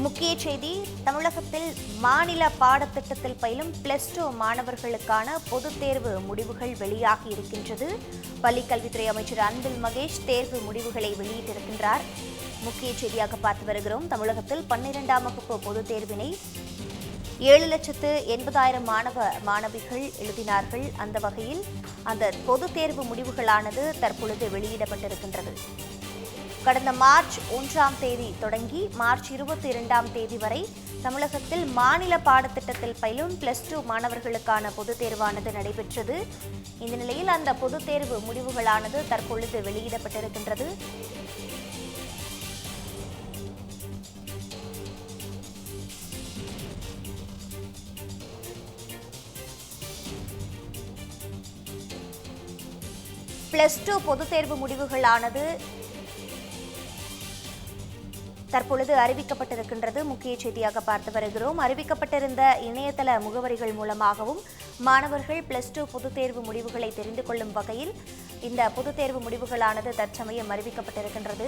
முக்கிய செய்தி. தமிழகத்தில் மாநில பாடத்திட்டத்தில் பயிலும் +2 மாணவர்களுக்கான பொதுத் தேர்வு முடிவுகள் வெளியாகி இருக்கின்றது. பள்ளிக்கல்வித்துறை அமைச்சர் அன்பில் மகேஷ் தேர்வு முடிவுகளை வெளியிட்டிருக்கின்றார். முக்கிய செய்தியாக பார்த்து வருகிறோம். தமிழகத்தில் 12ஆம் வகுப்பு பொதுத் தேர்வினை 7,80,000 மாணவிகள் எழுதினார்கள். அந்த வகையில் அந்த பொதுத் தேர்வு முடிவுகளானது தற்பொழுது வெளியிடப்பட்டிருக்கின்றது. கடந்த மார்ச் 1ஆம் தேதி தொடங்கி மார்ச் 22ஆம் தேதி வரை தமிழகத்தில் மாநில பாடத்திட்டத்தில் பயிலும் +2 மாணவர்களுக்கான பொதுத் தேர்வானது நடைபெற்றது. இந்த நிலையில் அந்த பொதுத் தேர்வு முடிவுகளானது தற்பொழுது வெளியிடப்பட்டிருக்கின்றது. +2 பொதுத் தேர்வு முடிவுகளானது தற்பொழுது அறிவிக்கப்பட்டிருக்கின்றது. முக்கிய செய்தியாக பார்த்து வருகிறோம். அறிவிக்கப்பட்டிருந்த இணையதள முகவரிகள் மூலமாகவும் மாணவர்கள் +2 பொதுத் தேர்வு முடிவுகளை தெரிந்து கொள்ளும் வகையில் இந்த பொதுத் தேர்வு முடிவுகளானது தற்சமயம் அறிவிக்கப்பட்டிருக்கின்றது.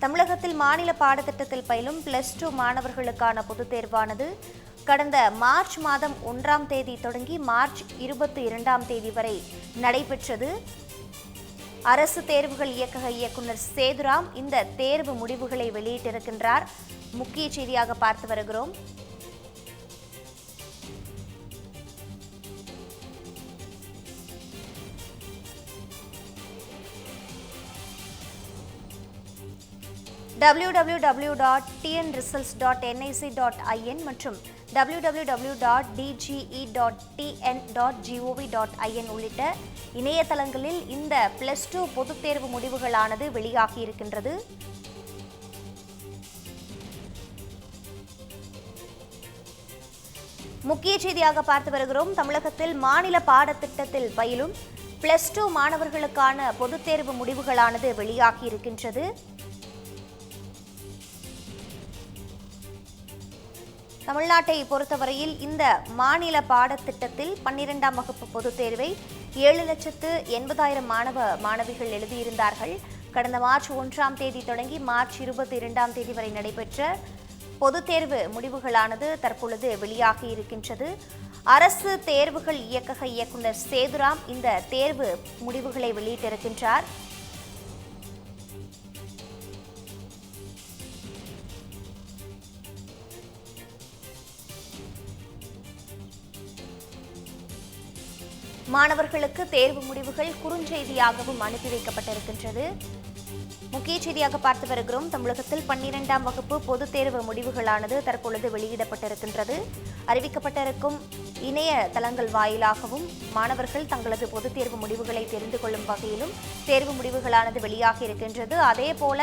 தமிழகத்தில் மாநில பாடத்திட்டத்தில் பயிலும் +2 மாணவர்களுக்கான பொதுத் தேர்வானது கடந்த மார்ச் மாதம் 1ஆம் தேதி தொடங்கி மார்ச் 22ஆம் தேதி வரை நடைபெற்றது. அரசு தேர்வுகள் இயக்கக இயக்குநர் சேதுராம் இந்த தேர்வு முடிவுகளை வெளியிட்டிருக்கின்றார். முக்கிய செய்தியாக பார்த்து வருகிறோம். www.tnresults.nic.in மற்றும் www.dge.tn.gov.in உள்ளிட்ட இணையதளங்களில் இந்த +2 பொதுத் தேர்வு முடிவுகளானது வெளியாகி இருக்கின்றது. முக்கிய செய்தியாக பார்த்து வருகிறோம். தமிழகத்தில் மாநில பாடத்திட்டத்தில் பயிலும் +2 மாணவர்களுக்கான பொதுத் தேர்வு முடிவுகளானது வெளியாகி இருக்கின்றது. தமிழ்நாட்டை பொறுத்தவரையில் இந்த மாநில பாடத்திட்டத்தில் 12ஆம் வகுப்பு பொதுத் தேர்வை 7,80,000 மாணவிகள் எழுதியிருந்தார்கள். கடந்த மார்ச் 1ஆம் தேதி தொடங்கி மார்ச் 22ஆம் தேதி வரை நடைபெற்ற பொதுத் தேர்வு முடிவுகளானது தற்பொழுது வெளியாகி இருக்கின்றது. அரசு தேர்வுகள் இயக்கக இயக்குநர் சேதுராம் இந்த தேர்வு முடிவுகளை வெளியிட்டிருக்கின்றார். மாணவர்களுக்கு தேர்வு முடிவுகள் குறுஞ்செய்தியாகவும் அனுப்பி வைக்கப்பட்டிருக்கின்றது. முக்கிய செய்தியாக பார்த்து வருகிறோம். தமிழகத்தில் 12ஆம் வகுப்பு பொதுத் தேர்வு முடிவுகளானது தற்பொழுது வெளியிடப்பட்டிருக்கின்றது. அறிவிக்கப்பட்டிருக்கும் இணையதளங்கள் வாயிலாகவும் மாணவர்கள் தங்களது பொதுத் தேர்வு முடிவுகளை தெரிந்து கொள்ளும் வகையிலும் தேர்வு முடிவுகளானது வெளியாகி இருக்கின்றது. அதேபோல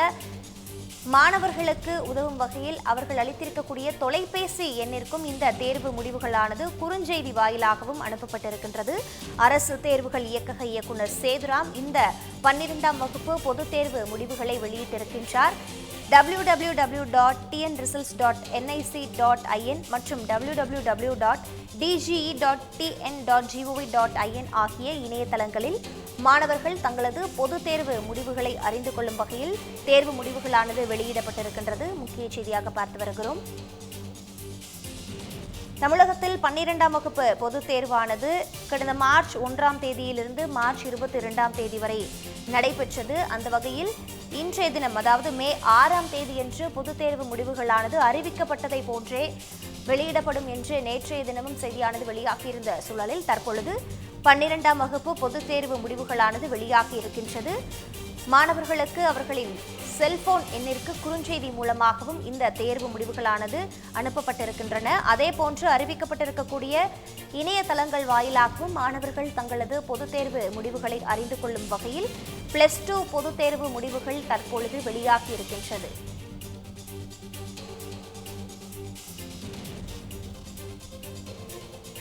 மாணவர்களுக்கு உதவும் வகையில் அவர்கள் அளித்திருக்கக்கூடிய தொலைபேசி எண்ணிற்கும் இந்த தேர்வு முடிவுகளானது குறுஞ்செய்தி வாயிலாகவும் அனுப்பப்பட்டிருக்கின்றது. அரசு தேர்வுகள் இயக்கக இயக்குநர் சேதுராம் இந்த 12ஆம் வகுப்பு பொதுத் தேர்வு முடிவுகளை வெளியிட்டிருக்கின்றார். www.tnresults.nic.in மற்றும் www.dge.tn.gov.in ஆகிய இணையதளங்களில் மாணவர்கள் தங்களது பொதுத் தேர்வு முடிவுகளை அறிந்து கொள்ளும் வகையில் தேர்வு முடிவுகளானது வெளியிடப்பட்டிருக்கின்றது. முக்கிய செய்தியாக பார்த்து வருகிறோம். தமிழகத்தில் 12ஆம் வகுப்பு பொதுத் தேர்வானது கடந்த மார்ச் 1ஆம் தேதியிலிருந்து மார்ச் 22ஆம் தேதி வரை நடைபெற்றது. அந்த வகையில் இன்றைய தினம், அதாவது மே 6ஆம் தேதியன்று பொதுத் தேர்வு முடிவுகளானது அறிவிக்கப்பட்டதை போன்றே வெளியிடப்படும் என்று நேற்றைய தினமும் செய்தியானது வெளியாகியிருந்த சூழலில் தற்பொழுது 12ஆம் வகுப்பு பொதுத் தேர்வு முடிவுகளானது வெளியாகி இருக்கின்றது. மாணவர்களுக்கு அவர்களின் செல்போன் எண்ணிற்கு குறுஞ்செய்தி மூலமாகவும் இந்த தேர்வு முடிவுகளானது அனுப்பப்பட்டிருக்கின்றன. அதே போன்று அறிவிக்கப்பட்டிருக்கக்கூடிய இணையதளங்கள் வாயிலாகவும் மாணவர்கள் தங்களது பொதுத் தேர்வு முடிவுகளை அறிந்து கொள்ளும் வகையில் +2 பொதுத் தேர்வு முடிவுகள் தற்பொழுது வெளியாகி இருக்கின்றது.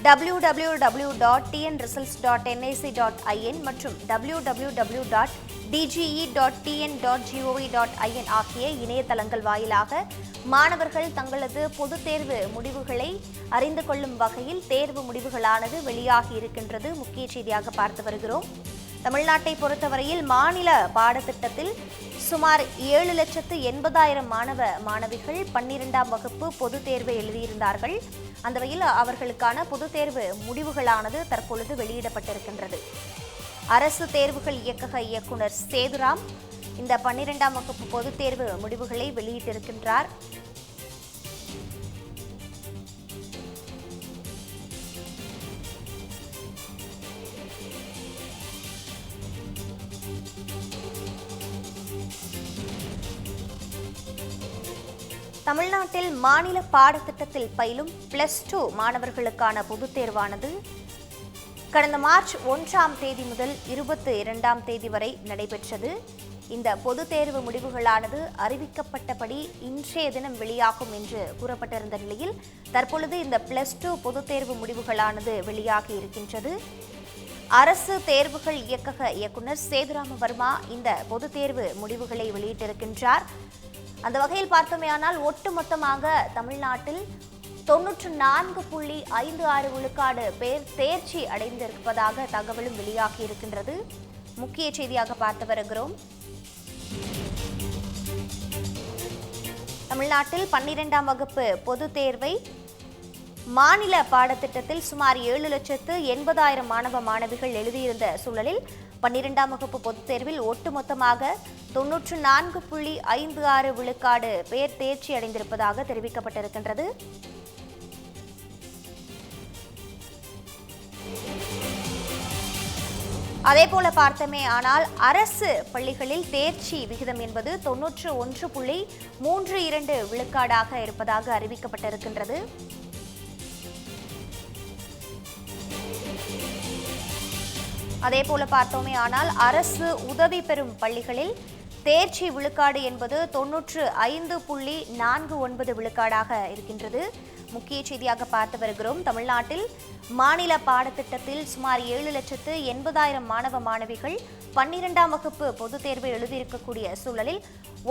www.tnresults.nic.in மற்றும் www.dge.tn.gov.in ஆகிய இணையதளங்கள் வாயிலாக மாணவர்கள் தங்களது பொதுத் தேர்வு முடிவுகளை அறிந்து கொள்ளும் வகையில் தேர்வு முடிவுகளானது வெளியாகி இருக்கின்றது. முக்கிய செய்தியாக பார்த்து வருகிறோம். தமிழ்நாட்டை பொறுத்தவரையில் மாநில பாடத்திட்டத்தில் சுமார் 7,80,000 மாணவிகள் 12ஆம் வகுப்பு பொதுத் தேர்வை எழுதியிருந்தார்கள். அந்த வகையில் அவர்களுக்கான பொதுத் தேர்வு முடிவுகளானது தற்பொழுது வெளியிடப்பட்டிருக்கின்றது. அரசு தேர்வுகள் இயக்கக இயக்குனர் சேதுராம் இந்த 12ஆம் வகுப்பு பொதுத் தேர்வு முடிவுகளை வெளியிட்டிருக்கின்றார். தமிழ்நாட்டில் மாநில பாடத்திட்டத்தில் பயிலும் +2 மாணவர்களுக்கான பொதுத் தேர்வானது கடந்த மார்ச் 1ஆம் தேதி முதல் 22ஆம் தேதி வரை நடைபெற்றது. இந்த பொதுத் தேர்வு முடிவுகளானது அறிவிக்கப்பட்டபடி இன்றைய தினம் வெளியாகும் என்று கூறப்பட்டிருந்த நிலையில் தற்பொழுது இந்த +2 பொதுத் தேர்வு முடிவுகளானது வெளியாகி இருக்கின்றது. அரசு தேர்வுகள் இயக்கக இயக்குனர் சேதுராம வர்மா இந்த பொதுத் தேர்வு முடிவுகளை வெளியிட்டிருக்கின்றார். அந்த வகையில் பார்த்தோமேயானால் ஒட்டுமொத்தமாக தமிழ்நாட்டில் 94.56 விழுக்காடு பேர் தேர்ச்சி அடைந்திருப்பதாக தகவலும் வெளியாகி இருக்கின்றது. முக்கிய செய்தியாக பார்த்து வருகிறோம். தமிழ்நாட்டில் 12ஆம் வகுப்பு பொதுத் தேர்வை மாநில பாடத்திட்டத்தில் சுமார் 7,80,000 மாணவிகள் எழுதியிருந்த சூழலில் 12ஆம் வகுப்பு பொதுத் தேர்வில் ஒட்டுமொத்தமாக 94.56 விழுக்காடு பேர் தேர்ச்சி அடைந்திருப்பதாக தெரிவிக்கப்பட்டிருக்கின்றது. அதேபோல பார்த்தமே ஆனால் அரசு பள்ளிகளில் தேர்ச்சி விகிதம் என்பது 91.32 விழுக்காடாக இருப்பதாக அறிவிக்கப்பட்டிருக்கின்றது. அதேபோல பார்த்தோமே ஆனால் அரசு உதவி பெறும் பள்ளிகளில் தேர்ச்சி விழுக்காடு என்பது 95.49 விழுக்காடாக இருக்கின்றது. முக்கிய செய்தியாக பார்த்து வருகிறோம். தமிழ்நாட்டில் மாநில பாடத்திட்டத்தில் சுமார் 7,80,000 மாணவிகள் 12ஆம் வகுப்பு பொதுத் தேர்வை எழுதியிருக்கக்கூடிய சூழலில்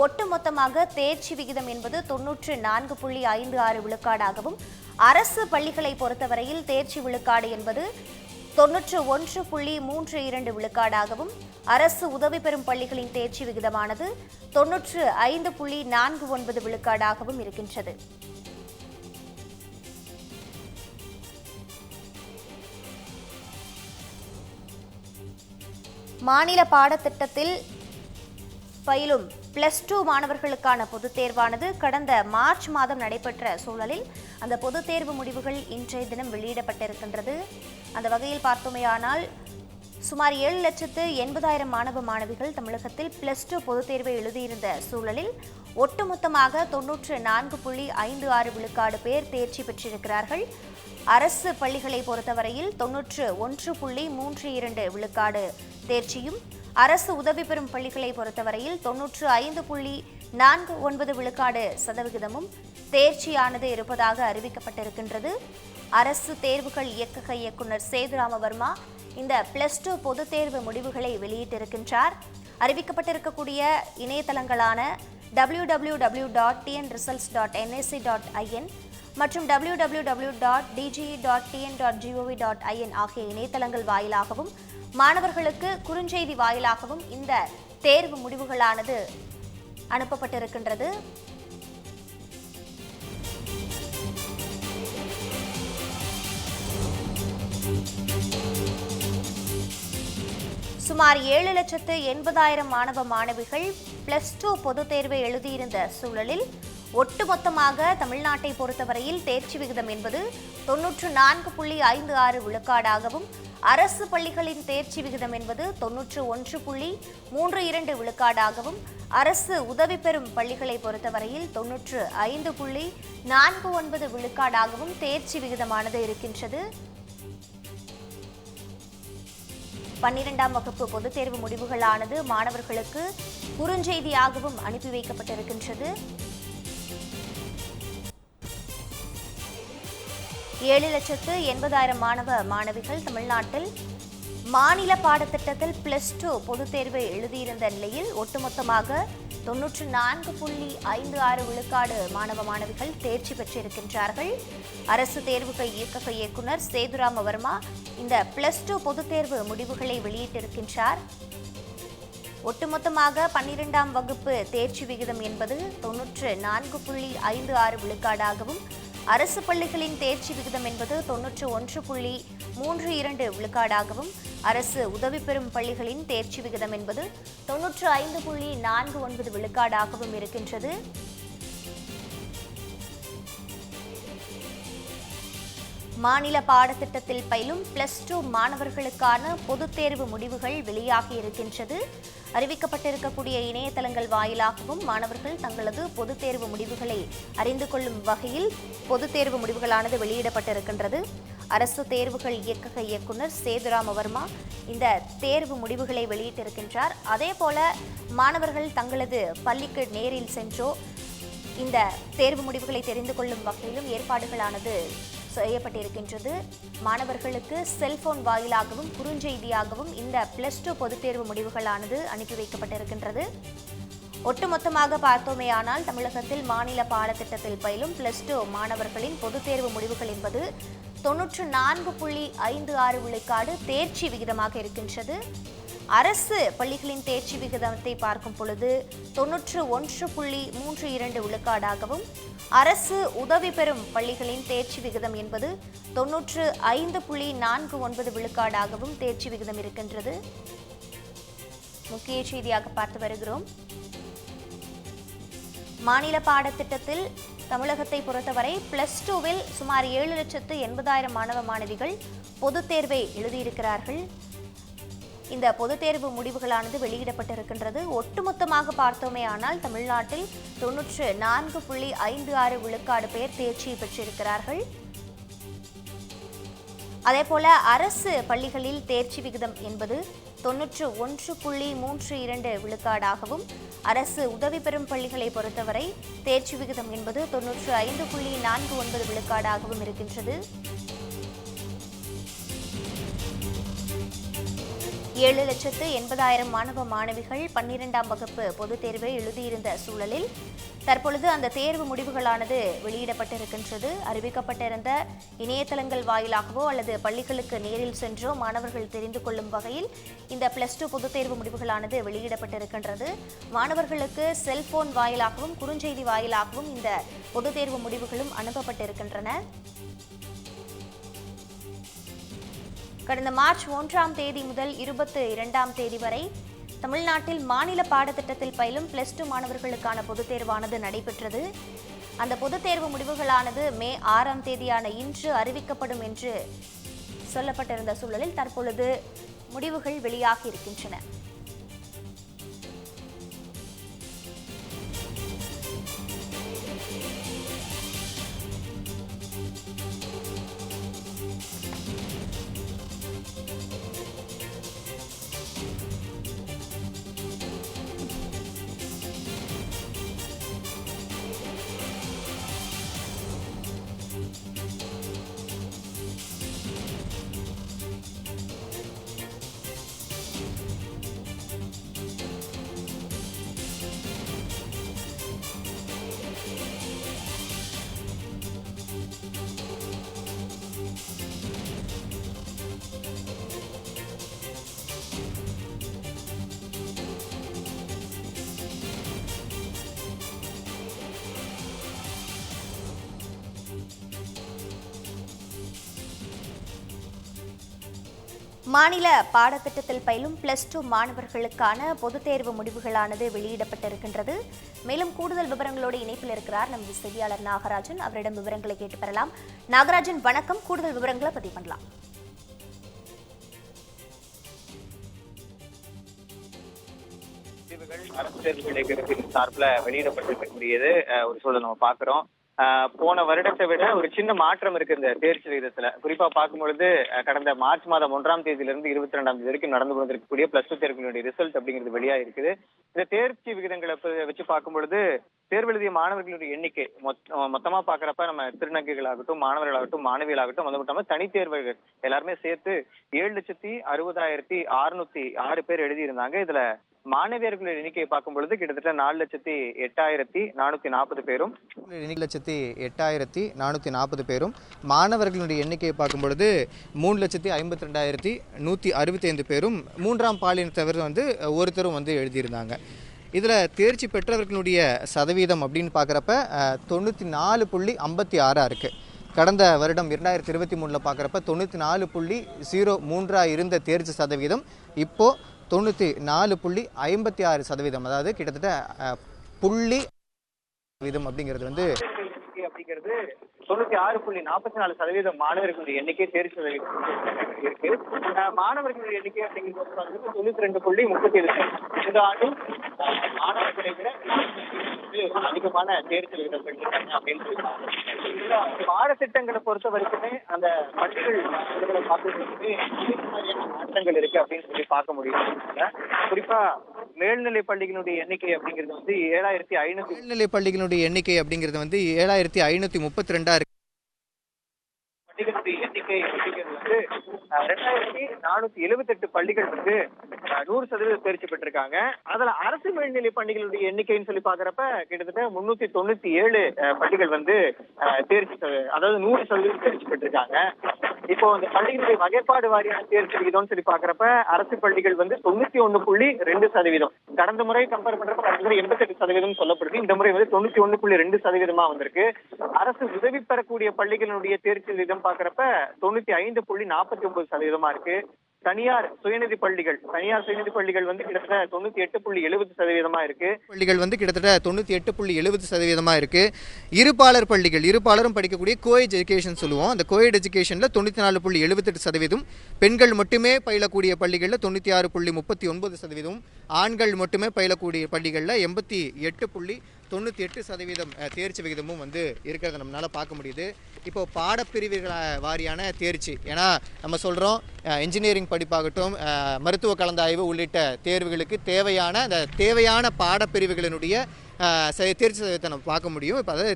ஒட்டுமொத்தமாக தேர்ச்சி விகிதம் என்பது 94.56 விழுக்காடாகவும் அரசு பள்ளிகளை பொறுத்தவரையில் தேர்ச்சி விழுக்காடு என்பது 91.32 விழுக்காடாகவும் அரசு உதவி பெறும் பள்ளிகளின் தேர்ச்சி விகிதமானது 95.49 விழுக்காடாகவும் இருக்கின்றது. மாநில பாடத்திட்டத்தில் பயிலும் +2 மாணவர்களுக்கான பொதுத் தேர்வானது கடந்த மார்ச் மாதம் நடைபெற்ற சூழலில் அந்த பொதுத் தேர்வு முடிவுகள் இன்றைய தினம் வெளியிடப்பட்டிருக்கின்றது. அந்த வகையில் பார்த்தோமேயானால் சுமார் 7,80,000 மாணவிகள் தமிழகத்தில் +2 பொதுத் தேர்வை எழுதியிருந்த சூழலில் ஒட்டுமொத்தமாக 94.56 விழுக்காடு பேர் தேர்ச்சி பெற்றிருக்கிறார்கள். அரசு பள்ளிகளை பொறுத்தவரையில் 91.32 விழுக்காடு தேர்ச்சியும் அரசு உதவி பெறும் பள்ளிகளை பொறுத்தவரையில் 95.49 விழுக்காடு சதவிகிதமும் தேர்ச்சியானது இருப்பதாக அறிவிக்கப்பட்டிருக்கின்றது. அரசு தேர்வுகள் இயக்கக இயக்குனர் சேதுராம வர்மா இந்த +2 பொதுத் தேர்வு முடிவுகளை வெளியிட்டிருக்கின்றார். அறிவிக்கப்பட்டிருக்கக்கூடிய இணையதளங்களான www.tnresults.nic.in மற்றும் www.dge.tn.gov.in ஆகிய இணையதளங்கள் வாயிலாகவும் மாணவர்களுக்கு குறுஞ்செய்தி வாயிலாகவும் இந்த தேர்வு முடிவுகளானது அனுப்பப்பட்டிருக்கின்றது. சுமார் 7,80,000 மாணவிகள் +2 பொதுத் தேர்வை எழுதியிருந்த சூழலில் ஒட்டுமொத்தமாக தமிழ்நாட்டை பொறுத்தவரையில் தேர்ச்சி விகிதம் என்பது 94.56 விழுக்காடாகவும் அரசு பள்ளிகளின் தேர்ச்சி விகிதம் என்பது 91.32 விழுக்காடாகவும் அரசு உதவி பெறும் பள்ளிகளை பொறுத்தவரையில் 95.49 விழுக்காடாகவும் தேர்ச்சி விகிதமானது இருக்கின்றது. 12ஆம் வகுப்பு பொதுத் தேர்வு முடிவுகளானது மாணவர்களுக்கு குறுஞ்செய்தியாகவும் அனுப்பி வைக்கப்பட்டிருக்கின்றது. 7,80,000 மாணவிகள் தமிழ்நாட்டில் மாநில பாடத்திட்டத்தில் +2 பொதுத் தேர்வை எழுதியிருந்த நிலையில் ஒட்டுமொத்தமாக 94.56 விழுக்காடு மாணவ மாணவிகள் தேர்ச்சி பெற்றிருக்கின்றார்கள். அரசு தேர்வுகள் இயக்கக இயக்குனர் சேதுராம வர்மா இந்த +2 பொதுத் தேர்வு முடிவுகளை வெளியிட்டிருக்கின்றார். ஒட்டுமொத்தமாக 12ஆம் வகுப்பு தேர்ச்சி விகிதம் என்பது 94.56 விழுக்காடாகவும் அரசு பள்ளிகளின் தேர்ச்சி விகிதம் என்பது 91.32 விழுக்காடாகவும் அரசு உதவி பெறும் பள்ளிகளின் தேர்ச்சி விகிதம் என்பது 95.49 விழுக்காடாகவும் இருக்கின்றது. மாநில பாடத்திட்டத்தில் பயிலும் +2 மாணவர்களுக்கான பொதுத் தேர்வு முடிவுகள் வெளியாகி இருக்கின்றது. அறிவிக்கப்பட்டிருக்கக்கூடிய இணையதளங்கள் வாயிலாகவும் மாணவர்கள் தங்களது பொதுத் தேர்வு முடிவுகளை அறிந்து கொள்ளும் வகையில் பொதுத் தேர்வு முடிவுகளானது வெளியிடப்பட்டிருக்கின்றது. அரசு தேர்வுகள் இயக்கக இயக்குனர் சேதுராம வர்மா இந்த தேர்வு முடிவுகளை வெளியிட்டிருக்கின்றார். அதேபோல மாணவர்கள் தங்களது பள்ளிக்கு நேரில் சென்றோ இந்த தேர்வு முடிவுகளை தெரிந்து கொள்ளும் வகையிலும் ஏற்பாடுகளானது செய்யப்பட்டிருக்கின்றது. மாணவர்களுக்கு செல்போன் வாயிலாகவும் குறுஞ்செய்தியாகவும் இந்த +2 பொதுத் தேர்வு முடிவுகளானது அனுப்பி வைக்கப்பட்டிருக்கின்றது. ஒட்டுமொத்தமாக பார்த்தோமேயானால் தமிழகத்தில் மாநில பாடத்திட்டத்தில் பயிலும் +2 மாணவர்களின் பொதுத் தேர்வு முடிவுகள் என்பது 94.56 விழுக்காடு தேர்ச்சி விகிதமாக இருக்கின்றது. அரசு பள்ளிகளின் தேர்ச்சி விகிதத்தை பார்க்கும் பொழுது 91.32 விழுக்காடாகவும் அரசு உதவி பெறும் பள்ளிகளின் தேர்ச்சி விகிதம் என்பது 95.49 விழுக்காடாகவும் தேர்ச்சி விகிதம் இருக்கின்றது. முக்கிய செய்தியாக பார்த்து வருகிறோம். மாநில பாடத்திட்டத்தில் தமிழகத்தை பொறுத்தவரை +2வில் சுமார் 7,80,000 மாணவ மாணவிகள் பொதுத் தேர்வை எழுதியிருக்கிறார்கள். இந்த பொதுத் தேர்வு முடிவுகளானது வெளியிடப்பட்டிருக்கின்றது. ஒட்டுமொத்தமாக பார்த்தோமே ஆனால் தமிழ்நாட்டில் 94.56 விழுக்காடு பேர் தேர்ச்சி பெற்றிருக்கிறார்கள். அதேபோல அரசு பள்ளிகளில் தேர்ச்சி விகிதம் என்பது 91.32 விழுக்காடாகவும் அரசு உதவி பெறும் பள்ளிகளை பொறுத்தவரை தேர்ச்சி விகிதம் என்பது 95.49 விழுக்காடாகவும் இருக்கின்றது. 7,80,000 மாணவ மாணவிகள் 12ஆம் வகுப்பு பொதுத் தேர்வை எழுதியிருந்த சூழலில் தற்பொழுது அந்த தேர்வு முடிவுகளானது வெளியிடப்பட்டிருக்கின்றது. அறிவிக்கப்பட்டிருந்த இணையதளங்கள் வாயிலாகவோ அல்லது பள்ளிகளுக்கு நேரில் சென்றோ மாணவர்கள் தெரிந்து கொள்ளும் வகையில் இந்த +2 பொதுத் தேர்வு முடிவுகளானது வெளியிடப்பட்டிருக்கின்றது. மாணவர்களுக்கு செல்போன் வாயிலாகவும் குறுஞ்செய்தி வாயிலாகவும் இந்த பொதுத் தேர்வு முடிவுகளும் அனுப்பப்பட்டிருக்கின்றன. கடந்த மார்ச் 1ஆம் தேதி முதல் 22ஆம் தேதி வரை தமிழ்நாட்டில் மாநில பாடத்திட்டத்தில் பயிலும் +2 மாணவர்களுக்கான பொதுத் தேர்வானது நடைபெற்றது. அந்த பொதுத் தேர்வு முடிவுகளானது மே 6ஆம் தேதியான இன்று அறிவிக்கப்படும் என்று சொல்லப்பட்டிருந்த சூழலில் தற்பொழுது முடிவுகள் வெளியாகி இருக்கின்றன. மாநில பாடத்திட்டத்தில் பயிலும் +2 மாணவர்களுக்கான பொதுத் தேர்வு முடிவுகளானது வெளியிடப்பட்டிருக்கின்றது. மேலும் கூடுதல் விவரங்களோடு இணைப்பில் இருக்கிறார் நமது செய்தியாளர் நாகராஜன். அவரிடம் விவரங்களை கேட்டு பெறலாம். நாகராஜன் வணக்கம். கூடுதல் விவரங்களை பதிவு பண்ணலாம். அரசு தேர்வுகள் இயக்ககத்தின் சார்பில் வெளியிடப்பட்டிருக்கக்கூடியது ஒரு சூழல் நம்ம பார்க்கிறோம். போன வருடத்தை விட ஒரு சின்ன மாற்றம் இருக்கு இந்த தேர்ச்சி விகிதத்துல. குறிப்பா பார்க்கும்பொழுது கடந்த மார்ச் மாதம் 1ஆம் தேதியிலிருந்து 22ஆம் தேதி வரைக்கும் நடந்து கொண்டிருக்கக்கூடிய பிளஸ் டூ தேர்வுகளுடைய ரிசல்ட் அப்படிங்கிறது வெளியா இருக்குது. இந்த தேர்ச்சி விகிதங்களை வச்சு பார்க்கும் பொழுது தேர்வு எழுதிய மாணவர்களுடைய எண்ணிக்கை மொத்தமா பாக்குறப்ப நம்ம திருநங்கைகளாகட்டும், மாணவர்களாகட்டும், மாணவிகளாகட்டும், அது மட்டும் இல்லாம தனித்தேர்வுகள் எல்லாருமே சேர்த்து 7,60,606 பேர் எழுதியிருந்தாங்க. இதுல மாணவியர்களுடைய எண்ணிக்கையை பார்க்கும் பொழுது கிட்டத்தட்ட 4,08,440 பேரும் 4,08,440 பேரும், மாணவர்களுடைய எண்ணிக்கையை பார்க்கும் பொழுது 3,52,165 பேரும் மூன்றாம் பாலினத்தவர் ஒருத்தரும் எழுதியிருந்தாங்க. இதில் தேர்ச்சி பெற்றவர்களுடைய சதவீதம் அப்படின்னு பார்க்குறப்ப 94.56 இருக்குது. கடந்த வருடம் 2023 பார்க்குறப்ப 94.03 இருந்த தேர்ச்சி சதவீதம் இப்போது 94.56%, அதாவது கிட்டத்தட்ட புள்ளி சதவீதம் அப்படிங்கிறது 96.44% மாணவர்களுடைய எண்ணிக்கை தேர்ச்சி இருக்கு. மாணவர்களுடைய எண்ணிக்கை அப்படிங்கிறது 92.37. இந்த ஆண்டும் மாணவர்களை விட அதிகமான தேர்ச்சி விகிதம் பெற்றிருக்காங்க அப்படின்னு சொல்லியிருக்காங்க. பாடத்திட்டங்களை பொறுத்த வரைக்குமே அந்த பள்ளிகள் பார்க்கறதுக்குமே மாற்றங்கள் இருக்கு அப்படின்னு சொல்லி பார்க்க முடியும். குறிப்பா மேல்நிலை பள்ளிகளுடைய எண்ணிக்கை அப்படிங்கிறது 7,500. மேல்நிலை பள்ளிகளுடைய எண்ணிக்கை அப்படிங்கிறது 7,532 இருக்கு. பள்ளிகளுடைய எண்ணிக்கை அப்படிங்கிறது 2,478 பள்ளிகள் 100% தேர்ச்சி பெற்றிருக்காங்க. அதுல அரசு மேல்நிலை பள்ளிகளுடைய எண்ணிக்கைன்னு சொல்லி பாக்குறப்ப கிட்டத்தட்ட 397 பள்ளிகள் தேர்ச்சி, அதாவது 100% தேர்ச்சி பெற்றிருக்காங்க. இப்போ இந்த பள்ளிகளுடைய வகைப்பாடு வாரியான தேர்ச்சி விகிதம்னு சொல்லி பாக்குறப்ப அரசு பள்ளிகள் 91.2%. கடந்த முறை கம்பேர் பண்றப்ப 88% சொல்லப்படுது. இந்த முறை 91.2% வந்திருக்கு. அரசு உதவி பெறக்கூடிய பள்ளிகளுடைய தேர்ச்சி விகிதம் பாக்குறப்ப 95.49% இருக்கு. தனியார் சுயநிதி பள்ளிகள் கிட்டத்தட்ட 98.70% இருக்கு. பள்ளிகள் கிட்டத்தட்ட 98.70% இருக்கு. இருபாலர் பள்ளிகள், இருபாலரும் படிக்கக்கூடிய கோஎட் எஜுகேஷன் சொல்லுவோம். அந்த கோஎட் எஜுகேஷன்ல 94.78%, பெண்கள் மட்டுமே பயிலக்கூடிய பள்ளிகளில் 96.39%, ஆண்கள் மட்டுமே பயிலக்கூடிய பள்ளிகளில் 88.98% தேர்ச்சி விகிதமும் இருக்கிறத நம்மளால பார்க்க முடியுது. இப்போ பாடப்பிரிவுகள் வாரியான தேர்ச்சி, ஏன்னா நம்ம சொல்றோம் இன்ஜினியரிங் படிப்பாகட்டும், மருத்துவ கலந்தாய்வு உள்ளிட்ட தேர்வுகளுக்கு தேவையான பாடப்பிரிவுகளினுடைய தேர்ச்சி சதவீதத்தை நம்ம பார்க்க முடியும். இப்போ அதாவது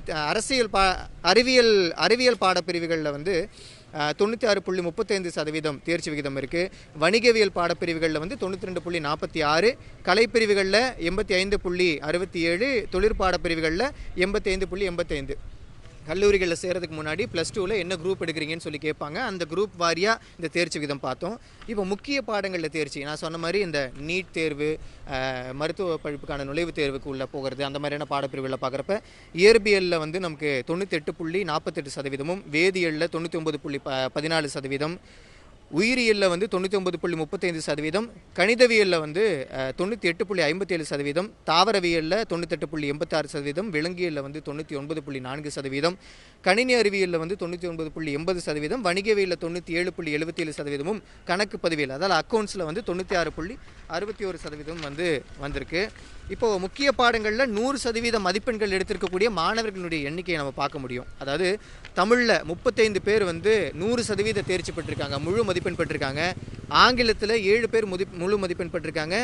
அறிவியல் பாடப்பிரிவுகளில் 96.35% தேர்ச்சி விகிதம் இருக்குது. வணிகவியல் பாடப்பிரிவுகளில் 92.46, கலைப்பிரிவுகளில் 85.67, தொழிற்பாடப்பிரிவுகளில் 85.85. கல்லூரிகளில் சேர்றதுக்கு முன்னாடி +2ல் என்ன குரூப் எடுக்கிறீங்கன்னு சொல்லி கேட்பாங்க. அந்த குரூப் வாரியாக இந்த தேர்ச்சி விகிதம் பார்த்தோம். இப்போ முக்கிய பாடங்களில் தேர்ச்சி, நான் சொன்ன மாதிரி இந்த நீட் தேர்வு, மருத்துவ படிப்புக்கான நுழைவுத் தேர்வுக்கு உள்ளே போகிறது, அந்த மாதிரியான பாடப்பிரிவுகளில் பார்க்குறப்ப இயற்பியலில் நமக்கு 98.48%, வேதியியலில் 99.14%, உயிரியலில் 99.35%, கணிதவியலில் 98.57%, தாவரவியலில் 98.86%, விலங்கியலில் 99.4%, கணினி அறிவியலில் 99.80%, வணிகவியலில் 97.77%, கணக்கு பதிவியல் அதாவது அக்கௌண்ட்ஸில் 96.61% வந்திருக்கு. இப்போ முக்கிய பாடங்களில் 100% மதிப்பெண்கள் எடுத்திருக்கக்கூடிய மாணவர்களுடைய எண்ணிக்கையை நம்ம பார்க்க முடியும். அதாவது தமிழில் 35 பேர் 100% தேர்ச்சி பெற்றிருக்காங்க, முழு மதிப்பெண் பெற்றிருக்காங்க. ஆங்கிலத்தில் 7 பேர் முழு மதிப்பெண் பெற்றிருக்காங்க.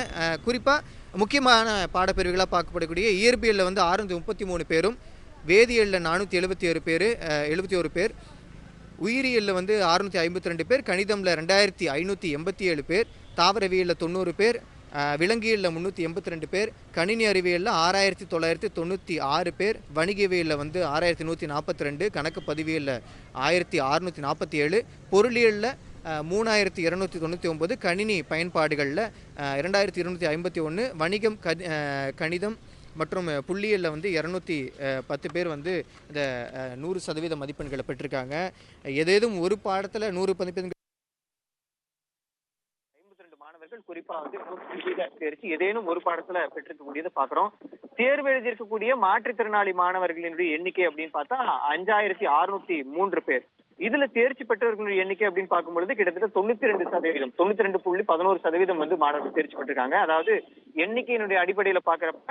குறிப்பாக முக்கியமான பாடப்பிரிவுகளாக பார்க்கப்படக்கூடிய இயற்பியலில் 633 பேரும், வேதியியலில் 471 பேர், உயிரியலில் 652 பேர், கணிதமில் 2587 பேர், தாவரவியலில் 90 பேர், விலங்கியலில் 382 பேர், கணினி அறிவியலில் 6996 பேர், வணிகவியலில் 6142, கணக்கு பதிவியலில் 1647, பொருளியலில் 3299, கணினி பயன்பாடுகளில் 2251, வணிகம், கணிதம் மற்றும் புள்ளியலில் 210 பேர் இந்த 100% மதிப்பெண்களை பெற்றிருக்காங்க. ஏதேதும் ஒரு பாடத்தில் 100 மதிப்பெண்கள் குறிப்பா 100% தேர்ச்சி ஏதேனும் ஒரு பாடத்துல பெற்றிருக்கக்கூடியது பாக்குறோம். தேர்வு எழுதியிருக்கக்கூடிய மாற்றுத்திறனாளி மாணவர்களினுடைய எண்ணிக்கை அப்படின்னு பார்த்தா 5,603 பேர். இதுல தேர்ச்சி பெற்றவர்களுடைய எண்ணிக்கை அப்படின்னு பார்க்கும்பொழுது கிட்டத்தட்ட 92%, 92.11% மாணவர்கள் தேர்ச்சி பெற்றிருக்காங்க. அதாவது எண்ணிக்கையினுடைய அடிப்படையில பாக்குறப்ப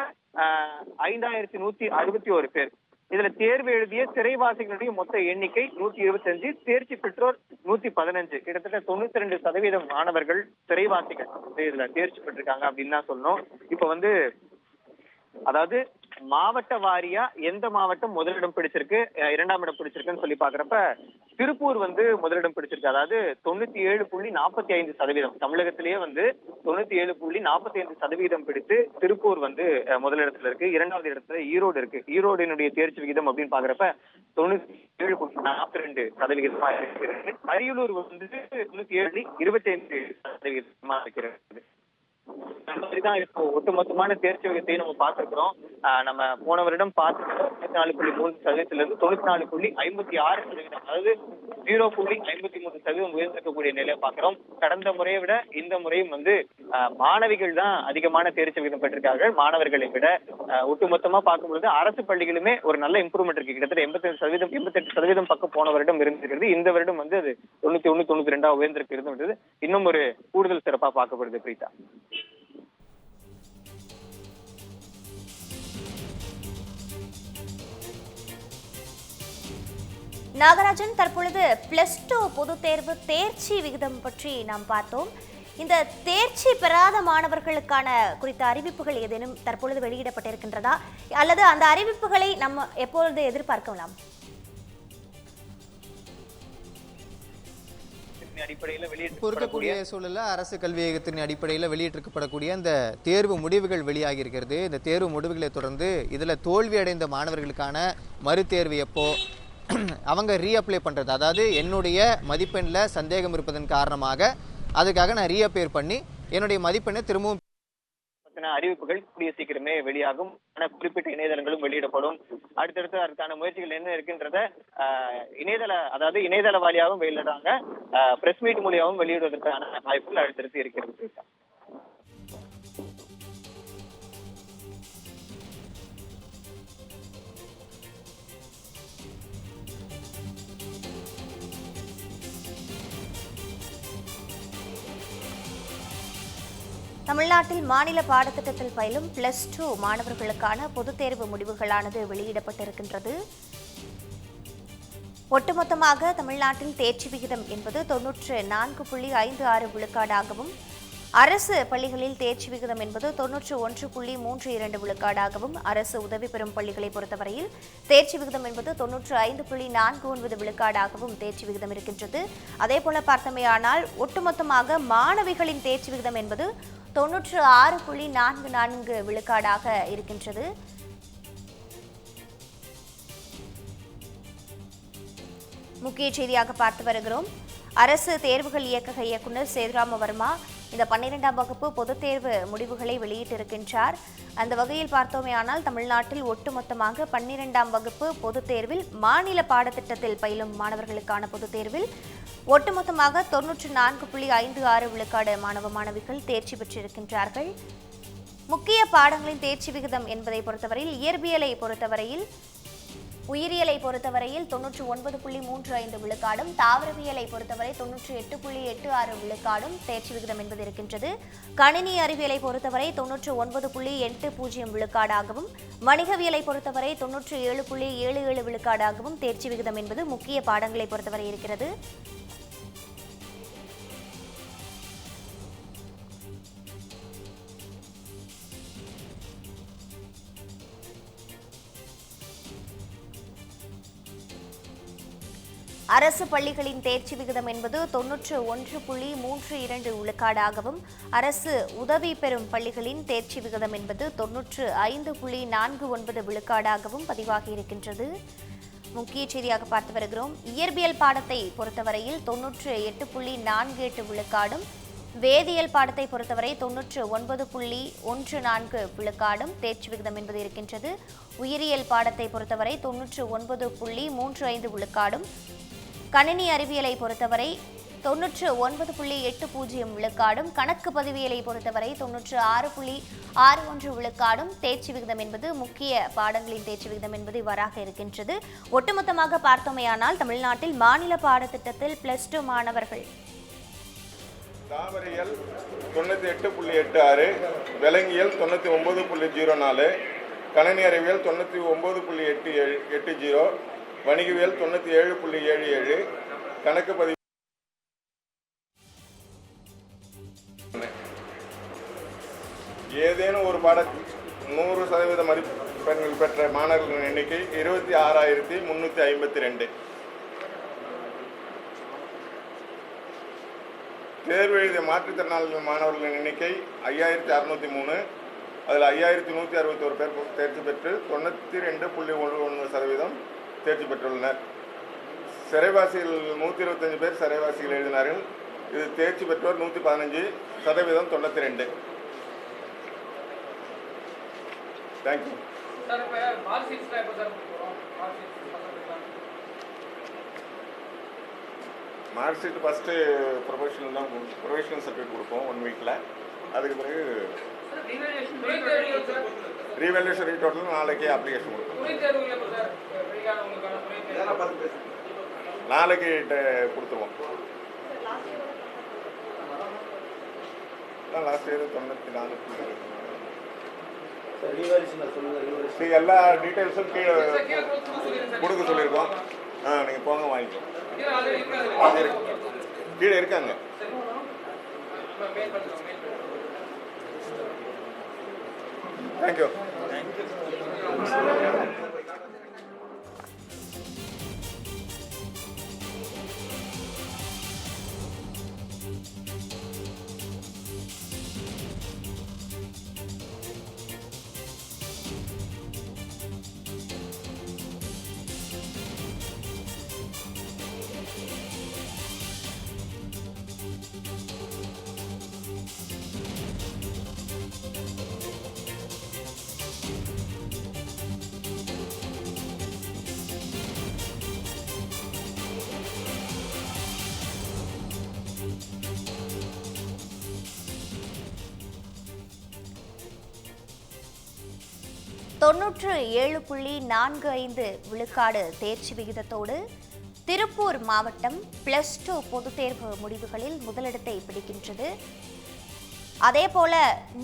5,161 பேர். இதுல தேர்வு எழுதிய சிறைவாசிகளுடைய மொத்த எண்ணிக்கை 125, தேர்ச்சி பெற்றோர் 115, கிட்டத்தட்ட 92% மாணவர்கள் சிறைவாசிகள் வந்து இதுல தேர்ச்சி பெற்றிருக்காங்க அப்படின்னு தான் சொல்லணும். இப்ப வந்து அதாவது மாவட்ட வாரியா எந்த மாவட்டம் முதலிடம் பிடிச்சிருக்கு, இரண்டாம் இடம் பிடிச்சிருக்குன்னு சொல்லி பாக்குறப்ப திருப்பூர் வந்து முதலிடம் பிடிச்சிருக்கு. அதாவது 97.45%. தமிழகத்திலேயே வந்து 97.45% பிடித்து திருப்பூர் வந்து முதலிடத்துல இருக்கு. இரண்டாவது இடத்துல ஈரோடு இருக்கு. ஈரோடினுடைய தேர்ச்சி விகிதம் அப்படின்னு பாக்குறப்ப 97.42% இருக்கு. அரியலூர் வந்து 97.25% இருக்கிறது. தான் இப்போ ஒட்டுமொத்தமான தேர்ச்சி விகிதத்தை நம்ம பார்த்திருக்கிறோம். நம்ம போன வருடம் பார்த்து 94.3% 94.56%, அதாவது 0.53% உயர்ந்திருக்கக்கூடிய நிலையை பார்க்கிறோம். கடந்த முறையை விட இந்த முறையும் வந்து மாணவிகள் தான் அதிகமான தேர்ச்சி விகிதம் பெற்றிருக்கார்கள். மாணவர்களை விட ஒட்டுமொத்தமா பார்க்கும்பொழுது அரசு பள்ளிகளுமே ஒரு நல்ல இம்ப்ரூவ்மெண்ட் இருக்கு. கிட்டத்தட்ட 88% பக்கம் போன வருடம் இருந்திருக்கிறது. இந்த வருடம் வந்து அது 91-92 உயர்ந்திருக்கிறது. இன்னும் ஒரு கூடுதல் சிறப்பா பார்க்கப்படுது பிரீதா. நாகராஜன், தற்பொழுது +2 பொதுத் தேர்வு தேர்ச்சி விகிதம் பற்றி நாம் பார்த்தோம். இந்த தேர்ச்சி பெறாத மாணவர்களுக்கான குறித்த அறிவிப்புகள் ஏதேனும் தற்பொழுது வெளியிடப்பட்டிருக்கின்றதா, அல்லது அந்த அறிவிப்புகளை நம்ம எப்பொழுது எதிர்பார்க்கலாம்? இருக்கக்கூடிய சூழல்ல அரசு கல்வியகத்தின் அடிப்படையில் வெளியிட்டிருக்கப்படக்கூடிய அந்த தேர்வு முடிவுகள் வெளியாகி இருக்கிறது. இந்த தேர்வு முடிவுகளை தொடர்ந்து இதுல தோல்வி அடைந்த மாணவர்களுக்கான மறுதேர்வு எப்போ, அவங்க ரீஅப்ளை பண்றது, அதாவது என்னுடைய மதிப்பெண்ல சந்தேகம் இருப்பதன் காரணமாக அதுக்காக நான் ரீஅப்பேர் பண்ணி என்னுடைய மதிப்பெண்ணை திரும்பவும் அறிவிப்புகள் கூடிய சீக்கிரமே வெளியாகும். குறிப்பிட்ட இணையதளங்களும் வெளியிடப்படும். அடுத்தடுத்து அதற்கான முயற்சிகள் என்ன இருக்கின்றத இணையதள வாரியாகவும் வெளியிடுறாங்க. பிரஸ் மீட் மூலியாகவும் வெளியிடுவதற்கான வாய்ப்புகள் அடுத்தடுத்து இருக்கிறது. தமிழ்நாட்டில் மாநில பாடத்திட்டத்தில் பயிலும் +2 மாணவர்களுக்கான பொதுத் தேர்வு முடிவுகளானது வெளியிடப்பட்டிருக்கின்றது. ஒட்டுமொத்தமாக தமிழ்நாட்டில் தேர்ச்சி விகிதம் என்பது 94.56 விழுக்காடாகவும், அரசு பள்ளிகளில் தேர்ச்சி விகிதம் என்பது 91.32 விழுக்காடாகவும், அரசு உதவி பெறும் பள்ளிகளை பொறுத்தவரையில் தேர்ச்சி விகிதம் என்பது 95.49 விழுக்காடாகவும் தேர்ச்சி விகிதம் இருக்கின்றது. அதேபோல பார்த்தமையானால் ஒட்டுமொத்தமாக மாணவிகளின் தேர்ச்சி விகிதம் என்பது 96.44 விழுக்காடாக இருக்கின்றது. முக்கிய செய்தியாக பார்த்து வருகிறோம். அரசு தேர்வுகள் இயக்கக இயக்குநர் சேதுராம வர்மா இந்த 12ஆம் வகுப்பு பொதுத் தேர்வு முடிவுகளை வெளியிட்டிருக்கின்றார். அந்த வகையில் பார்த்தோமேயானால் தமிழ்நாட்டில் ஒட்டுமொத்தமாக 12ஆம் வகுப்பு பொதுத் தேர்வில் மாநில பாடத்திட்டத்தில் பயிலும் மாணவர்களுக்கான பொதுத் தேர்வில் ஒட்டுமொத்தமாக 94.56 விழுக்காடு மாணவிகள் தேர்ச்சி பெற்றிருக்கின்றார்கள். முக்கிய பாடங்களின் தேர்ச்சி விகிதம் என்பதை பொறுத்தவரையில் இயற்பியலை பொறுத்தவரையில் உயிரியலை பொறுத்தவரையில் 99.35 விழுக்காடும், தாவரவியலை பொறுத்தவரை 98.86 விழுக்காடும் தேர்ச்சி விகிதம் என்பது இருக்கின்றது. கணினி அறிவியலை பொறுத்தவரை 99.80 விழுக்காடாகவும், வணிகவியலை பொறுத்தவரை 97.77 விழுக்காடாகவும் தேர்ச்சி விகிதம் என்பது முக்கிய பாடங்களை பொறுத்தவரை இருக்கிறது. அரசு பள்ளிகளின் தேர்ச்சி விகிதம் என்பது 91.32 விழுக்காடாகவும், அரசு உதவி பெறும் பள்ளிகளின் தேர்ச்சி விகிதம் என்பது 95.49 விழுக்காடாகவும் பதிவாகி இருக்கின்றது. முக்கிய செய்தியாக பார்த்து வருகிறோம். இயற்பியல் பாடத்தை பொறுத்தவரையில் 98.48 விழுக்காடும், வேதியியல் பாடத்தை பொறுத்தவரை 99.14 விழுக்காடும் தேர்ச்சி விகிதம் என்பது இருக்கின்றது. உயிரியல் பாடத்தை பொறுத்தவரை 99.35 விழுக்காடும், கணினி அறிவியலை பொறுத்தவரை 99.80 விழுக்காடும், கணக்கு பதிவியலை பொறுத்தவரை 96.61 விழுக்காடும் தேர்ச்சி விகிதம் என்பது முக்கிய பாடங்களின் தேர்ச்சி விகிதம் என்பது இவ்வாறாக இருக்கின்றது. ஒட்டுமொத்தமாக பார்த்தோமேயானால் தமிழ்நாட்டில் மாநில பாடத்திட்டத்தில் +2 மாணவர்கள் தாவரியல் 98.86, விலங்கியல் 99.04, கணினி அறிவியல் 99.80, வணிகவியல் 97.77, கணக்கு பதிவு ஏதேனும் ஒரு பாடத்தில் 100% மதிப்பெண்கள் பெற்ற மாணவர்களின் எண்ணிக்கை 26,352. தேர்வு எழுதிய மாற்றுத்திறனாளிகள் மாணவர்களின் எண்ணிக்கை 5,603. அதில் 5,161 பேர் தேர்ச்சி பெற்று 92.11% தேர்ச்சி பெற்றுள்ளனர். சிறைவாசிகள் 125 பேர் சிறைவாசிகள் எழுதினார்கள். இது தேர்ச்சி பெற்றோர் 115%, 92. Thank you. Mark sheet first professional certificate கொடுப்போம் 1 வீக்கில். அதுக்கு பிறகு ரீவேல்யூஷன் ரீடோட்டல் நாளைக்கு அப்ளிகேஷன் கொடுப்போம். நாளைக்கு கொடுத்துருவோம். Last year 94. எல்லா டீட்டெயில்ஸும் கீழே கொடுக்க சொல்லியிருக்கோம். நீங்கள் போங்க வாங்கிக்கோ. கீழே இருக்காங்க. தேங்க்யூ. தொன்னூற்று 7.45 விழுக்காடு தேர்ச்சி விகிதத்தோடு திருப்பூர் மாவட்டம் +2 பொதுத் தேர்வு முடிவுகளில் முதலிடத்தை பிடிக்கின்றது. அதேபோல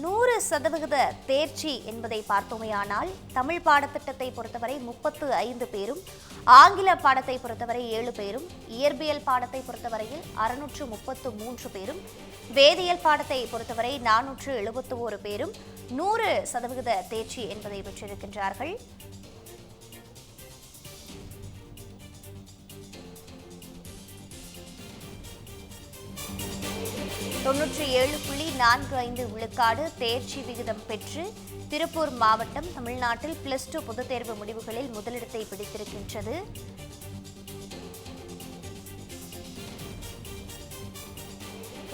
100% தேர்ச்சி என்பதை பார்த்தோமேயானால் தமிழ் பாடத்திட்டத்தை பொறுத்தவரை 35 பேரும், ஆங்கில பாடத்தை பொறுத்தவரை 7 பேரும், இயற்பியல் பாடத்தை பொறுத்தவரையில் 633 பேரும், வேதியியல் பாடத்தை பொறுத்தவரை 471 பேரும் 100% தேர்ச்சி என்பதை பெற்றிருக்கின்றார்கள். தொன்னூற்று 7.45 விழுக்காடு தேர்ச்சி விகிதம் பெற்று திருப்பூர் மாவட்டம் தமிழ்நாட்டில் +2 பொதுத் தேர்வு முடிவுகளில் முதலிடத்தை பிடித்திருக்கின்றது.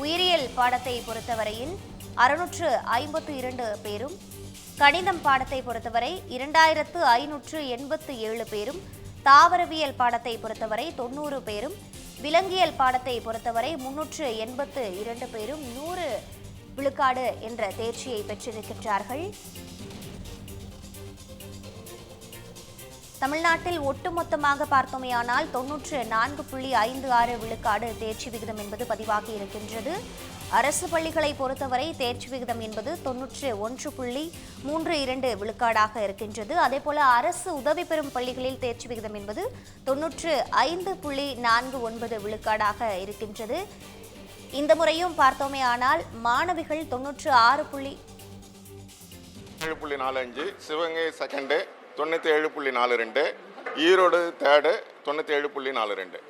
உயிரியல் பாடத்தை பொறுத்தவரையில் 652 பேரும், கணிதம் பாடத்தை பொறுத்தவரை 2587 பேரும், தாவரவியல் பாடத்தை பொறுத்தவரை 90 பேரும், விலங்கியல் பாடத்தை பொறுத்தவரை 382 பேரும் 100 விழுக்காடு என்ற தேர்ச்சியை பெற்றிருக்கின்றார்கள். தமிழ்நாட்டில் ஒட்டுமொத்தமாக பார்த்தோமேயானால் 94.56 விழுக்காடு தேர்ச்சி விகிதம் என்பது பதிவாகி இருக்கின்றது. அரசு பள்ளிகளை பொறுத்தவரை தேர்ச்சி விகிதம் என்பது 91.32 விழுக்காடாக இருக்கின்றது. அதேபோல அரசு உதவி பெறும் பள்ளிகளில் தேர்ச்சி விகிதம் என்பது 95.49 விழுக்காடாக இருக்கின்றது. இந்த முறையும் பார்த்தோமேயானால் மாணவிகள் 96.745, சிவகங்கை செகண்டு 97.42, ஈரோடு தேர்டு 97.42.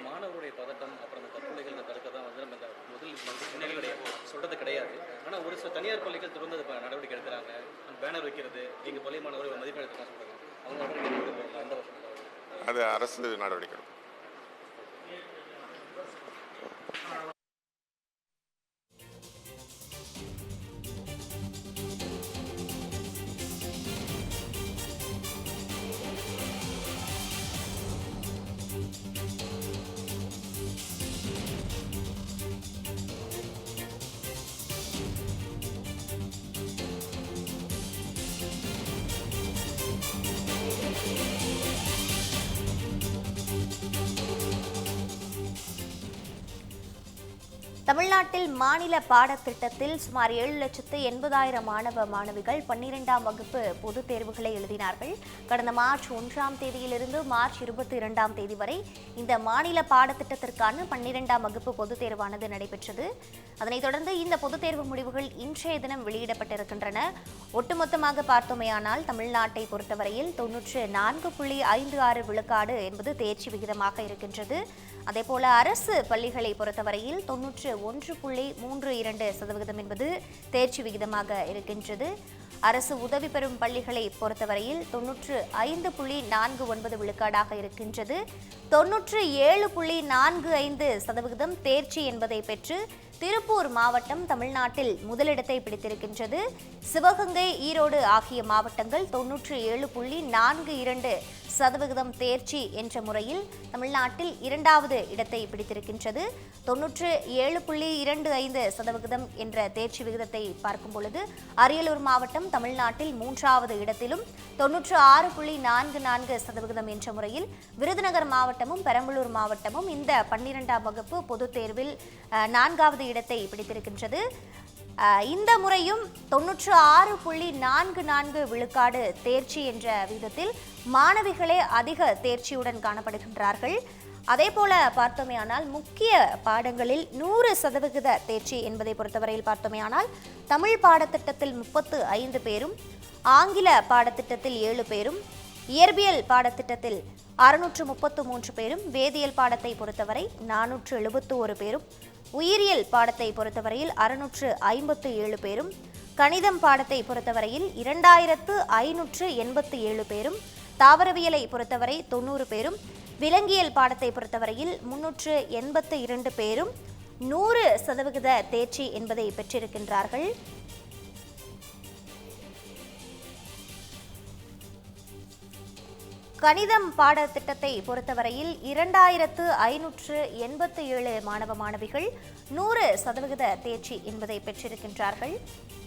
மாணவருடைய பதட்டம் அப்புறம் தற்கொலைகள் தடுக்க தான் வந்து நம்ம முதல் சொல்றது கிடையாது. ஆனால் ஒரு சில தனியார் பள்ளிகள் தொடர்ந்து நடவடிக்கை எடுக்கிறாங்க. பேனர் வைக்கிறது, எங்கள் பள்ளி மாணவர்கள் மதிப்பெண் எடுத்துக்கலாம் சொல்றாங்க. அவங்க நடவடிக்கை அந்த வருஷம் அது அரசு நடவடிக்கை. தமிழ்நாட்டில் மாநில பாடத்திட்டத்தில் சுமார் 7,80,000 மாணவ மாணவிகள் 12ஆம் வகுப்பு பொதுத் தேர்வுகளை எழுதினார்கள். கடந்த மார்ச் 1ஆம் தேதியிலிருந்து மார்ச் 22ஆம் தேதி வரை இந்த மாநில பாடத்திட்டத்திற்கான 12ஆம் வகுப்பு பொதுத் தேர்வானது நடைபெற்றது. அதனைத் தொடர்ந்து இந்த பொதுத் தேர்வு முடிவுகள் இன்றைய தினம் வெளியிடப்பட்டிருக்கின்றன. ஒட்டுமொத்தமாக பார்த்தோமேயானால் தமிழ்நாட்டை பொறுத்தவரையில் 94.56 விழுக்காடு என்பது தேர்ச்சி விகிதமாக இருக்கின்றது. அதேபோல அரசு பள்ளிகளை பொறுத்தவரையில் 91.32% என்பது தேர்ச்சி விகிதமாக இருக்கின்றது. அரசு உதவி பெறும் பள்ளிகளை பொறுத்தவரையில் 95.49 விழுக்காடாக இருக்கின்றது. 97.45% தேர்ச்சி என்பதை பெற்று திருப்பூர் மாவட்டம் தமிழ்நாட்டில் முதலிடத்தை பிடித்திருக்கின்றது. சிவகங்கை, ஈரோடு ஆகிய மாவட்டங்கள் 97.42% தேர்ச்சி என்ற முறையில் தமிழ்நாட்டில் இரண்டாவது இடத்தை பிடித்திருக்கின்றது. 97.25% என்ற தேர்ச்சி விகிதத்தை பார்க்கும் பொழுது அரியலூர் மாவட்டம் தமிழ்நாட்டில் மூன்றாவது இடத்திலும் 96.44% என்ற முறையில் விருதுநகர் மாவட்டமும் பெரம்பலூர் மாவட்டமும் இந்த 12ஆம் வகுப்பு பொதுத் தேர்வில் 4வது இடத்தை பிடித்திருக்கின்றது. இந்த முறையும் 96.44 விழுக்காடு தேர்ச்சி என்ற விகிதத்தில் மாணவிகளே அதிக தேர்ச்சியுடன் காணப்படுகின்றார்கள். அதேபோல பார்த்தோமேயானால் முக்கிய பாடங்களில் 100% தேர்ச்சி என்பதை பொறுத்தவரையில் பார்த்தோமேயானால் தமிழ் பாடத்திட்டத்தில் 35 பேரும், ஆங்கில பாடத்திட்டத்தில் 7 பேரும், இயற்பியல் பாடத்திட்டத்தில் 633 பேரும், வேதியியல் பாடத்தை பொறுத்தவரை 471 பேரும், உயிரியல் பாடத்தை பொறுத்தவரையில் 657 பேரும், கணிதம் பாடத்தை பொறுத்தவரையில் 2587 பேரும், தாவரவியலை பொறுத்தவரை 90 பேரும், விலங்கியல் பாடத்தை பொறுத்தவரையில் 382 பேரும் 100% தேர்ச்சி என்பதை பெற்றிருக்கின்றார்கள். கணிதம் பாடத்திட்டத்தை பொறுத்தவரையில் 2587 மாணவ மாணவிகள் 100% தேர்ச்சி என்பதை பெற்றிருக்கின்றார்கள்.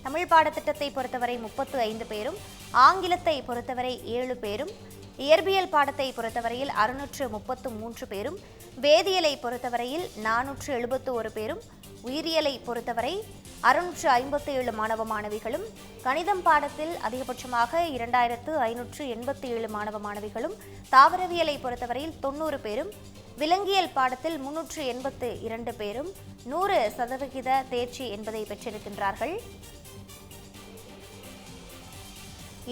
தமிழ் பாடத்திட்டத்தை பொறுத்தவரை 35 பேரும், ஆங்கிலத்தை பொறுத்தவரை 7 பேரும், இயற்பியல் பாடத்தை பொறுத்தவரையில் 633 பேரும், வேதியியலை பொறுத்தவரையில் 471 பேரும், உயிரியலை பொறுத்தவரை 657 மாணவ மாணவிகளும், கணிதம் பாடத்தில் அதிகபட்சமாக 2587 மாணவ மாணவிகளும், தாவரவியலை பொறுத்தவரையில் 90 பேரும், விலங்கியல் பாடத்தில் 382 பேரும் 100% தேர்ச்சி என்பதை பெற்றிருக்கின்றார்கள்.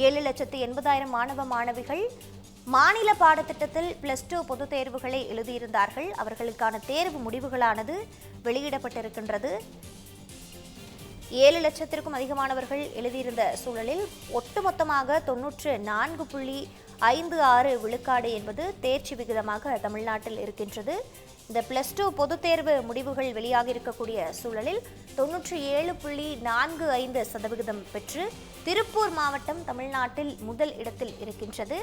7,80,000 மாணவ மாணவிகள் மாநில பாடத்திட்டத்தில் +2 பொதுத் தேர்வுகளை எழுதியிருந்தார்கள். அவர்களுக்கான தேர்வு முடிவுகளானது வெளியிடப்பட்டிருக்கின்றது. 7 லட்சத்திற்கும் அதிகமானவர்கள் எழுதியிருந்த சூழலில் ஒட்டுமொத்தமாக 94.56 விழுக்காடு என்பது தேர்ச்சி விகிதமாக தமிழ்நாட்டில் இருக்கின்றது. இந்த +2 பொதுத் தேர்வு முடிவுகள் வெளியாக இருக்கக்கூடிய சூழலில் 97.45% பெற்று திருப்பூர் மாவட்டம் தமிழ்நாட்டில் முதல் இடத்தில் இருக்கின்றது.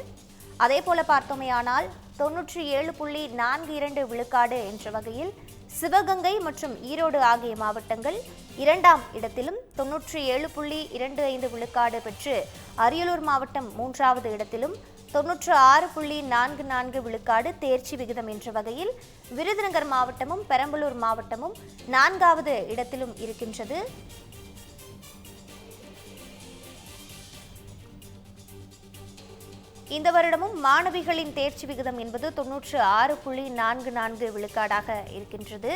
அதே போல பார்த்தோமேயானால் 97.42 விழுக்காடு என்ற வகையில் சிவகங்கை மற்றும் ஈரோடு ஆகிய மாவட்டங்கள் 2ஆம் இடத்திலும், 97.25 விழுக்காடு பெற்று அரியலூர் மாவட்டம் 3வது இடத்திலும், 96.44 விழுக்காடு தேர்ச்சி விகிதம் என்ற வகையில் விருதுநகர் மாவட்டமும் பெரம்பலூர் மாவட்டமும் 4வது இடத்திலும் இருக்கின்றது. இந்த வருடமும் மாணவிகளின் தேர்ச்சி விகிதம் என்பது 96.44 விழுக்காடாக இருக்கின்றது.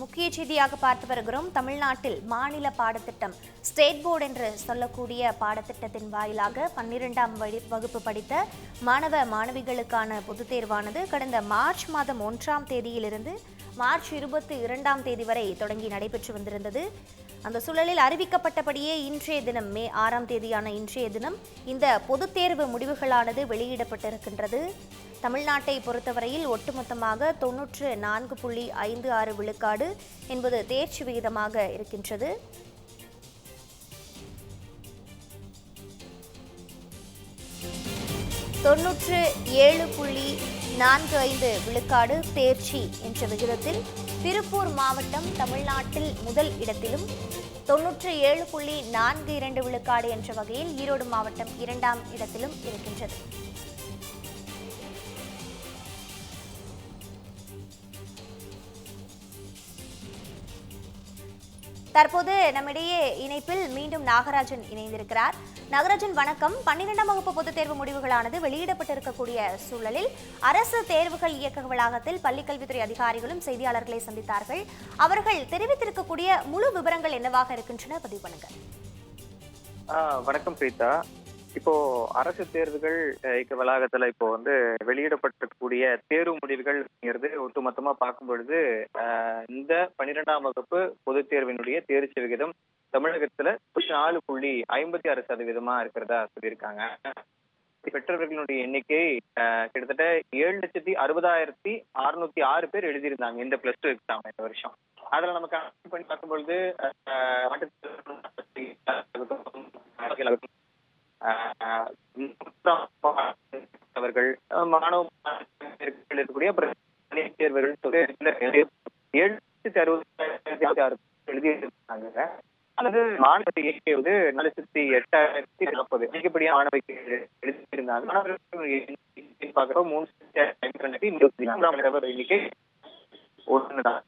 முக்கிய செய்தியாக பார்த்து வருகிறோம். தமிழ்நாட்டில் மாநில பாடத்திட்டம் ஸ்டேட் போர்டு என்று சொல்லக்கூடிய பாடத்திட்டத்தின் வாயிலாக 12ஆம் வகுப்பு படித்த மாணவ மாணவிகளுக்கான பொதுத் தேர்வானது கடந்த மார்ச் மாதம் 1ஆம் தேதியிலிருந்து மார்ச் 22ஆம் தேதி வரை தொடங்கி நடைபெற்று வந்திருந்தது. அந்த சூழலில் அறிவிக்கப்பட்டபடியே இன்றைய தினம் மே 6ஆம் தேதியான இன்றைய தினம் இந்த பொதுத் தேர்வு முடிவுகளானது வெளியிடப்பட்டிருக்கின்றது. தமிழ்நாட்டை பொறுத்தவரையில் ஒட்டுமொத்தமாக 94.56 விழுக்காடு என்பது தேர்ச்சி விகிதமாக இருக்கின்றது. தொன்னூற்று 7.45 விழுக்காடு தேர்ச்சி என்ற விகிதத்தில் திருப்பூர் மாவட்டம் தமிழ்நாட்டில் முதல் இடத்திலும், 97.42 விழுக்காடு என்ற வகையில் ஈரோடு மாவட்டம் 2ஆம் இடத்திலும் இருக்கின்றது. தற்போது நம்மிடையே இணைப்பில் மீண்டும் நாகராஜன் இணைந்திருக்கிறார். நாகராஜன் வணக்கம். 12ஆம் வகுப்பு பொதுத் தேர்வு முடிவுகளானது வெளியிடப்பட்டிருக்கக்கூடிய சூழலில் அரசு தேர்வுகள் இயக்கக வளாகத்தில் பள்ளிக்கல்வித்துறை அதிகாரிகளும் செய்தியாளர்களை சந்தித்தார்கள். அவர்கள் தெரிவித்திருக்கக்கூடிய முழு விவரங்கள் என்னவாக இருக்கின்றன, பதிவு பண்ணுங்க. வணக்கம் பிரீதா. இப்போ அரசு தேர்வுகள் இயக்க வளாகத்துல இப்போ வந்து வெளியிடப்பட்டிருக்கக்கூடிய தேர்வு முடிவுகள் ஒட்டுமொத்தமா பார்க்கும் பொழுது இந்த 12ஆம் வகுப்பு பொதுத் தேர்வினுடைய தேர்ச்சி விகிதம் தமிழகத்துல 4.56% இருக்கிறதா சொல்லியிருக்காங்க. பெற்றவர்களுடைய எண்ணிக்கை கிட்டத்தட்ட 7,60,606 பேர் எழுதியிருந்தாங்க இந்த +2 எக்ஸாம் இந்த வருஷம். அதுல நமக்கு பண்ணி பார்க்கும்பொழுது அவர்கள் மாணவ இருக்கக்கூடிய தேர்வுகள் 7,60,606 எழுதியிருக்காங்க. அல்லது மாணவர் எண்ணிக்கை வந்து 4,08,040 அதிகப்படியாக மாணவர்கள் எழுதியிருந்தாங்க. மாணவர்கள் பார்க்கிறப்ப 3,52 எண்ணிக்கை ஒண்ணுதான்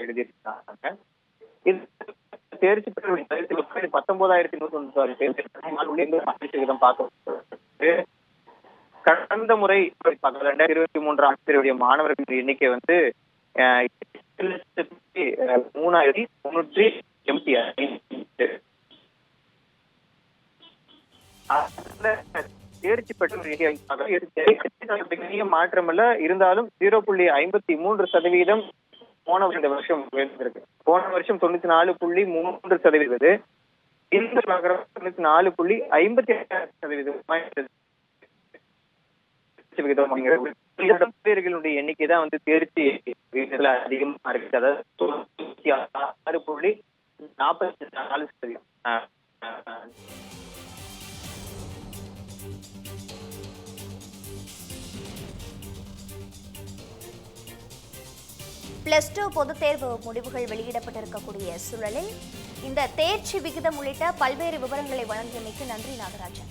எழுதியிருக்காங்க. இது தேர்ச்சி பெற்ற 19,196 பேர் பார்க்க கடந்த முறை 2023ஆம் ஆண்டினுடைய மாணவர்களுடைய எண்ணிக்கை வந்து 3,386. தேர்ச்சி பெற்ற மாற்றமல்ல, இருந்தாலும் 0.53% போன வருஷம் உயர்ந்திருக்கு. போன வருஷம் 94.3%, இந்த 94.56% பேர்களுடைய எண்ணிக்கை தான் வந்து தேர்ச்சி விகிதத்துல அதிகமா இருக்கு. அதாவது 96.44%. +2 பொதுத் தேர்வு முடிவுகள் வெளியிடப்பட்டிருக்கக்கூடிய சூழலில் இந்த தேர்ச்சி விகிதம் உள்ளிட்ட பல்வேறு விவரங்களை வழங்கியமைக்கு நன்றி நாகராஜன்.